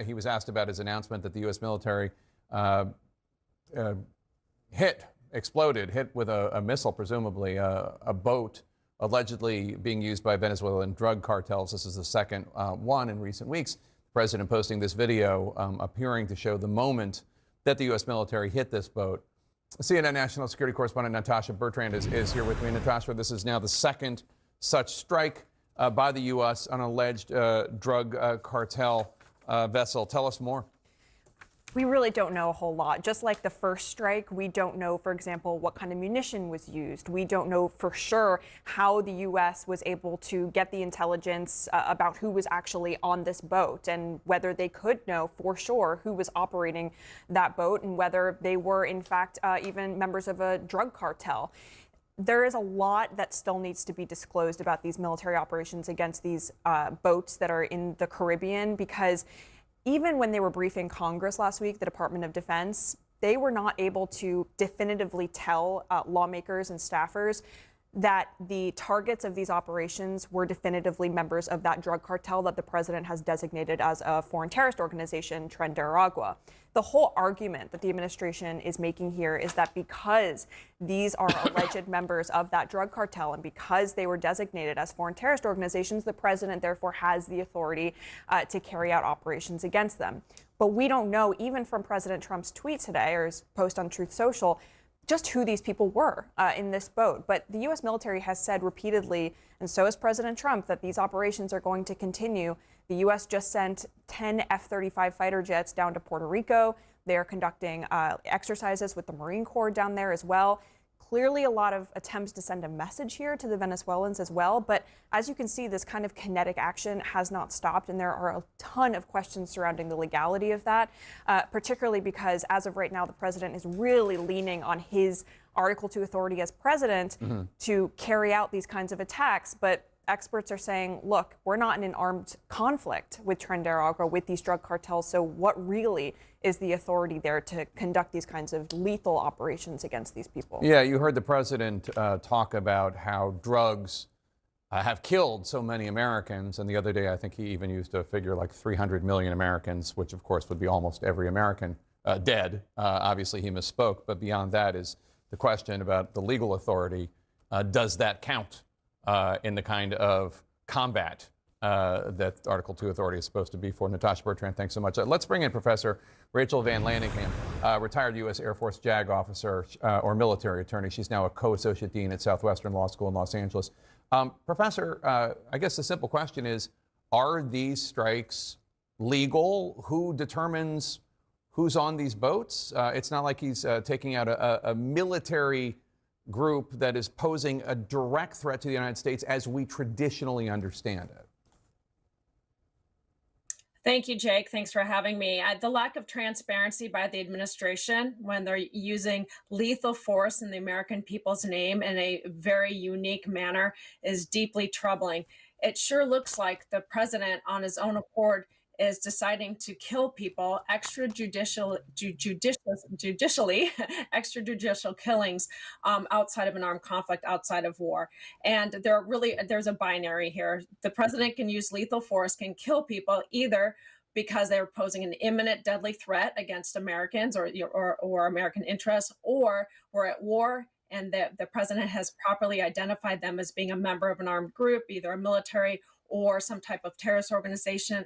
He was asked about his announcement that the U.S. military exploded, hit with a missile, presumably, a boat allegedly being used by Venezuelan drug cartels. This is the second one in recent weeks. The president posting this video appearing to show the moment that the U.S. military hit this boat. CNN national security correspondent Natasha Bertrand is here with me. Natasha, this is now the second such strike by the U.S. on an alleged drug cartel vessel. Tell us more. We really don't know a whole lot. Just like the first strike, we don't know, for example, what kind of munition was used. We don't know for sure how the U.S. was able to get the intelligence about who was actually on this boat and whether they could know for sure who was operating that boat and whether they were, in fact, even members of a drug cartel. There is a lot that still needs to be disclosed about these military operations against these boats that are in the Caribbean, because even when they were briefing Congress last week, the Department of Defense, they were not able to definitively tell lawmakers and staffers that the targets of these operations were definitively members of that drug cartel that the president has designated as a foreign terrorist organization, Tren de Aragua. The whole argument that the administration is making here is that because these are alleged members of that drug cartel and because they were designated as foreign terrorist organizations, the president therefore has the authority to carry out operations against them. But we don't know, even from President Trump's tweet today or his post on Truth Social, just who these people were in this boat. But the U.S. military has said repeatedly, and so has President Trump, that these operations are going to continue. The U.S. just sent 10 F-35 fighter jets down to Puerto Rico. They are conducting exercises with the Marine Corps down there as well. Clearly a lot of attempts to send a message here to the Venezuelans as well. But as you can see, this kind of kinetic action has not stopped. And there are a ton of questions surrounding the legality of that, particularly because as of right now, the president is really leaning on his Article 2 authority as president to carry out these kinds of attacks. But experts are saying, look, we're not in an armed conflict with Tren de Aragua, with these drug cartels. So what really is the authority there to conduct these kinds of lethal operations against these people? Yeah, you heard the president talk about how drugs have killed so many Americans. And the other day, I think he even used a figure like 300 million Americans, which of course would be almost every American dead. Obviously, he misspoke. But beyond that is the question about the legal authority. Does that count in the kind of combat that Article 2 authority is supposed to be for? Natasha Bertrand, thanks so much. Let's bring in Professor Rachel Van Lanningham, retired U.S. Air Force JAG officer or military attorney. She's now a co-associate dean at Southwestern Law School in Los Angeles. Professor, I guess the simple question is, are these strikes legal? Who determines who's on these boats? It's not like he's taking out a military group that is posing a direct threat to the United States as we traditionally understand it. Thank you, Jake. Thanks for having me. The lack of transparency by the administration when they're using lethal force in the American people's name in a very unique manner is deeply troubling. It sure looks like the president, on his own accord, is deciding to kill people extrajudicially, extrajudicial killings outside of an armed conflict, outside of war. And there's a binary here. The president can use lethal force, can kill people either because they're posing an imminent deadly threat against Americans or American interests, or we're at war and the president has properly identified them as being a member of an armed group, either a military or some type of terrorist organization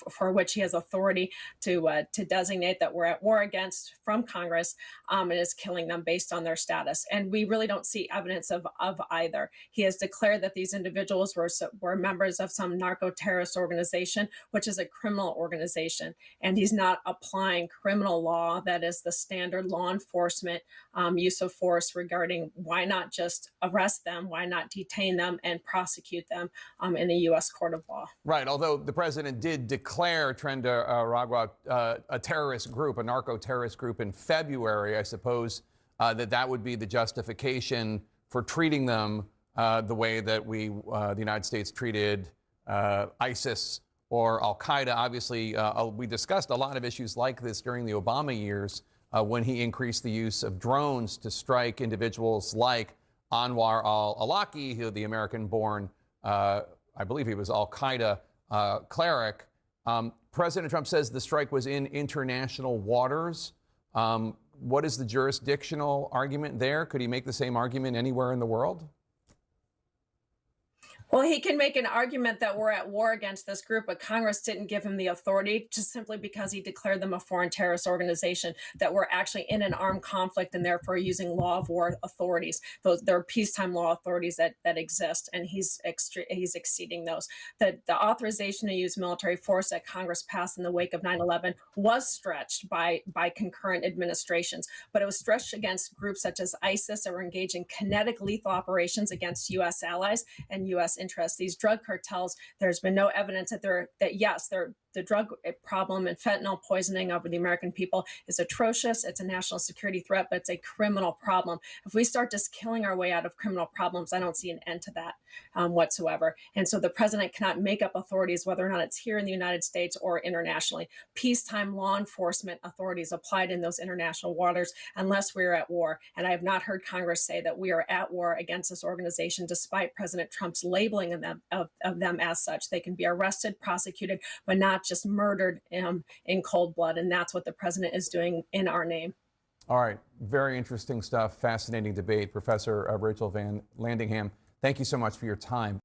for which he has authority to designate that we're at war against from Congress, and is killing them based on their status. And we really don't see evidence of either. He has declared that these individuals were members of some narco-terrorist organization, which is a criminal organization. And he's not applying criminal law that is the standard law enforcement use of force regarding why not just arrest them, why not detain them and prosecute them in a U.S. court of law. Right, although the president did declare Tren de Aragua a terrorist group, a narco-terrorist group in February, I suppose that would be the justification for treating them the way that the United States treated ISIS or Al-Qaeda. Obviously, we discussed a lot of issues like this during the Obama years when he increased the use of drones to strike individuals like Anwar al-Awlaki, the American-born I believe he was Al-Qaeda cleric. President Trump says the strike was in international waters. What is the jurisdictional argument there? Could he make the same argument anywhere in the world? Well, he can make an argument that we're at war against this group, but Congress didn't give him the authority just simply because he declared them a foreign terrorist organization, that we're actually in an armed conflict and therefore using law of war authorities. There are peacetime law authorities that exist, and he's exceeding those. The authorization to use military force that Congress passed in the wake of 9/11 was stretched by concurrent administrations, but it was stretched against groups such as ISIS that were engaging kinetic lethal operations against U.S. allies and U.S. interests. These drug cartels, there's been no evidence that the drug problem and fentanyl poisoning of the American people is atrocious. It's a national security threat, but it's a criminal problem. If we start just killing our way out of criminal problems, I don't see an end to that whatsoever. And so the president cannot make up authorities, whether or not it's here in the United States or internationally. Peacetime law enforcement authorities applied in those international waters unless we're at war. And I have not heard Congress say that we are at war against this organization, despite President Trump's labeling of them as such. They can be arrested, prosecuted, but not just murdered in cold blood. And that's what the president is doing in our name. All right. Very interesting stuff. Fascinating debate. Professor Rachel Van Landingham, thank you so much for your time.